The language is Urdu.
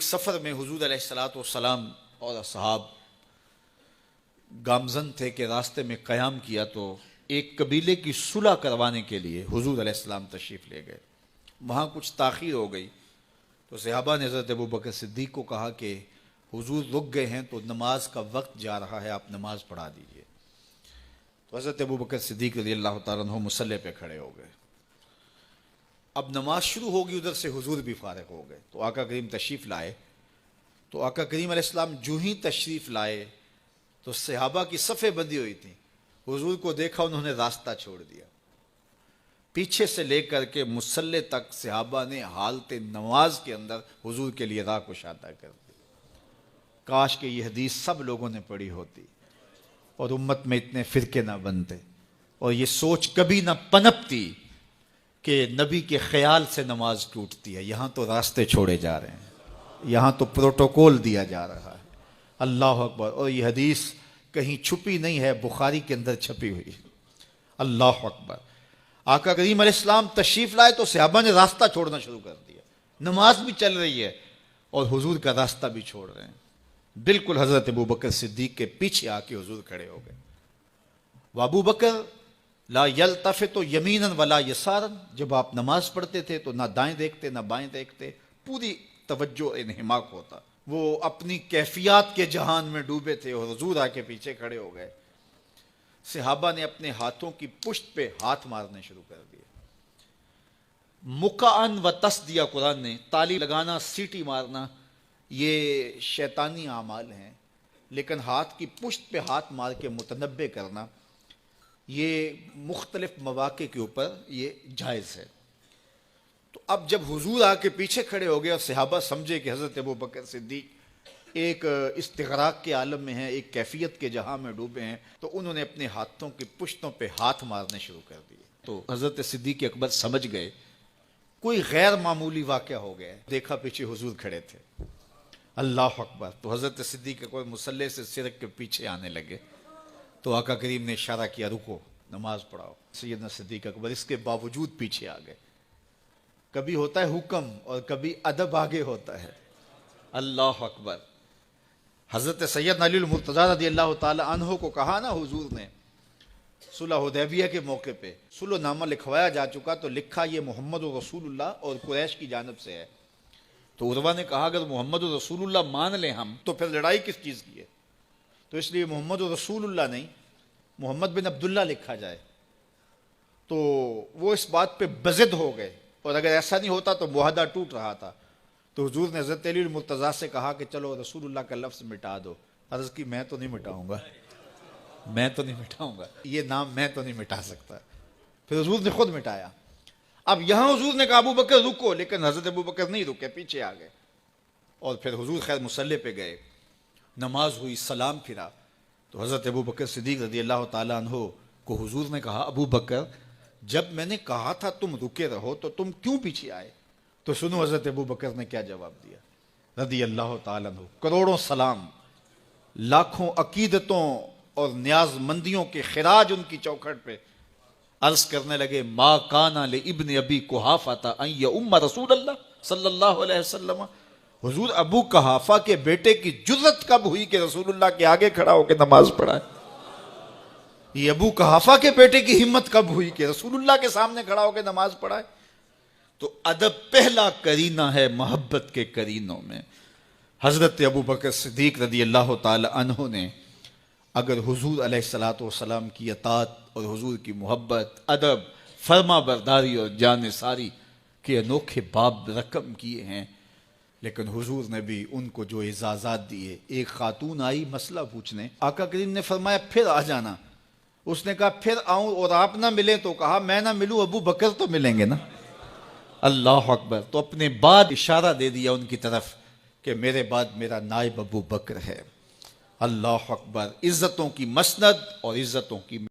ایک سفر میں حضور علیہ الصلوۃ والسلام اور اصحاب گامزن تھے کہ راستے میں قیام کیا تو ایک قبیلے کی صلح کروانے کے لیے حضور علیہ السلام تشریف لے گئے. وہاں کچھ تاخیر ہو گئی تو صحابہ نے حضرت ابوبکر صدیق کو کہا کہ حضور رک گئے ہیں تو نماز کا وقت جا رہا ہے، آپ نماز پڑھا دیجئے. تو حضرت ابوبکر صدیق رضی اللہ تعالیٰ عنہ مصلی پہ کھڑے ہو گئے. اب نماز شروع ہوگی، ادھر سے حضور بھی فارغ ہو گئے تو آقا کریم تشریف لائے. تو آقا کریم علیہ السلام جو ہی تشریف لائے تو صحابہ کی صفیں بندی ہوئی تھیں. حضور کو دیکھا، انہوں نے راستہ چھوڑ دیا. پیچھے سے لے کر کے مصلی تک صحابہ نے حالت نماز کے اندر حضور کے لیے راہ کشادہ کر دی. کاش کہ یہ حدیث سب لوگوں نے پڑھی ہوتی اور امت میں اتنے فرقے نہ بنتے اور یہ سوچ کبھی نہ پنپتی کہ نبی کے خیال سے نماز ٹوٹتی ہے. یہاں تو راستے چھوڑے جا رہے ہیں، یہاں تو پروٹوکول دیا جا رہا ہے. اللہ اکبر. اور یہ حدیث کہیں چھپی نہیں ہے، بخاری کے اندر چھپی ہوئی. اللہ اکبر. آقا کریم علیہ السلام تشریف لائے تو صحابہ نے راستہ چھوڑنا شروع کر دیا. نماز بھی چل رہی ہے اور حضور کا راستہ بھی چھوڑ رہے ہیں. بالکل حضرت ابوبکر صدیق کے پیچھے آ کے حضور کھڑے ہو گئے. وابو بکر لا یلتفت یمینا ولا یسارا. جب آپ نماز پڑھتے تھے تو نہ دائیں دیکھتے نہ بائیں دیکھتے، پوری توجہ انہماک ہوتا. وہ اپنی کیفیات کے جہان میں ڈوبے تھے اور حضور آ کے پیچھے کھڑے ہو گئے. صحابہ نے اپنے ہاتھوں کی پشت پہ ہاتھ مارنے شروع کر دیے. مکعن و تس دیا قرآن نے. تالی لگانا، سیٹی مارنا یہ شیطانی اعمال ہیں، لیکن ہاتھ کی پشت پہ ہاتھ مار کے متنبع کرنا یہ مختلف مواقع کے اوپر یہ جائز ہے. تو اب جب حضور آ کے پیچھے کھڑے ہو گئے اور صحابہ سمجھے کہ حضرت ابوبکر صدیق ایک استغراق کے عالم میں ہیں، ایک کیفیت کے جہاں میں ڈوبے ہیں، تو انہوں نے اپنے ہاتھوں کی پشتوں پہ ہاتھ مارنے شروع کر دیے. تو حضرت صدیق اکبر سمجھ گئے کوئی غیر معمولی واقعہ ہو گیا. دیکھا پیچھے حضور کھڑے تھے. اللہ اکبر. تو حضرت صدیق اکبر مصلی سے سرک کے پیچھے آنے لگے تو آقا کریم نے اشارہ کیا رکو، نماز پڑھاؤ. سیدنا صدیق اکبر اس کے باوجود پیچھے آ گئے. کبھی ہوتا ہے حکم اور کبھی ادب آگے ہوتا ہے. اللہ اکبر. حضرت سیدنا علی المرتضیٰ رضی اللہ تعالی عنہ کو کہا نا حضور نے صلح حدیبیہ کے موقع پہ صلح نامہ لکھوایا جا چکا تو لکھا یہ محمد رسول اللہ اور قریش کی جانب سے ہے. تو عروہ نے کہا اگر محمد رسول اللہ مان لیں ہم تو پھر لڑائی کس چیز کی ہے؟ تو اس لیے محمد رسول اللہ نہیں، محمد بن عبداللہ لکھا جائے. تو وہ اس بات پہ بضد ہو گئے اور اگر ایسا نہیں ہوتا تو معاہدہ ٹوٹ رہا تھا. تو حضور نے حضرت علی المرتضیٰ سے کہا کہ چلو رسول اللہ کا لفظ مٹا دو. عرض کی میں تو نہیں مٹاؤں گا، میں تو نہیں مٹاؤں گا، یہ نام میں تو نہیں مٹا سکتا. پھر حضور نے خود مٹایا. اب یہاں حضور نے کہا ابو بکر رکو، لیکن حضرت ابو بکر نہیں رکے، پیچھے آ گئے. اور پھر حضور خیر مصلی پہ گئے، نماز ہوئی، سلام پھرا. تو حضرت ابو بکر صدیق رضی اللہ تعالیٰ عنہ کو حضور نے کہا ابو بکر جب میں نے کہا تھا تم رکے رہو تو تم کیوں پیچھے آئے؟ تو سنو حضرت ابو بکر نے کیا جواب دیا رضی اللہ تعالیٰ عنہ. کروڑوں سلام، لاکھوں عقیدتوں اور نیاز مندیوں کے خراج ان کی چوکھٹ پہ. عرض کرنے لگے ما کانا لابن ابی قحافہ ان یؤم رسول اللہ صلی اللہ علیہ وسلم. حضور ابو قحافہ کے بیٹے کی جرت کب ہوئی کہ رسول اللہ کے آگے کھڑا ہو کے نماز پڑھائے؟ یہ ابو قحافہ کے بیٹے کی ہمت کب ہوئی کہ رسول اللہ کے سامنے کھڑا ہو کے نماز پڑھائے؟ تو ادب پہلا کرینہ ہے محبت کے کرینوں میں. حضرت ابو بکر صدیق رضی اللہ تعالی عنہ نے اگر حضور علیہ الصلوۃ والسلام کی اطاعت اور حضور کی محبت، ادب، فرما برداری اور جان ساری کے انوکھے باب رقم کیے ہیں، لیکن حضور نے بھی ان کو جو اعزازات دیے. ایک خاتون آئی مسئلہ پوچھنے، آقا کریم نے فرمایا پھر آ جانا. اس نے کہا پھر آؤں اور آپ نہ ملیں؟ تو کہا میں نہ ملوں ابو بکر تو ملیں گے نا. اللہ اکبر. تو اپنے بعد اشارہ دے دیا ان کی طرف کہ میرے بعد میرا نائب ابو بکر ہے. اللہ اکبر. عزتوں کی مسند اور عزتوں کی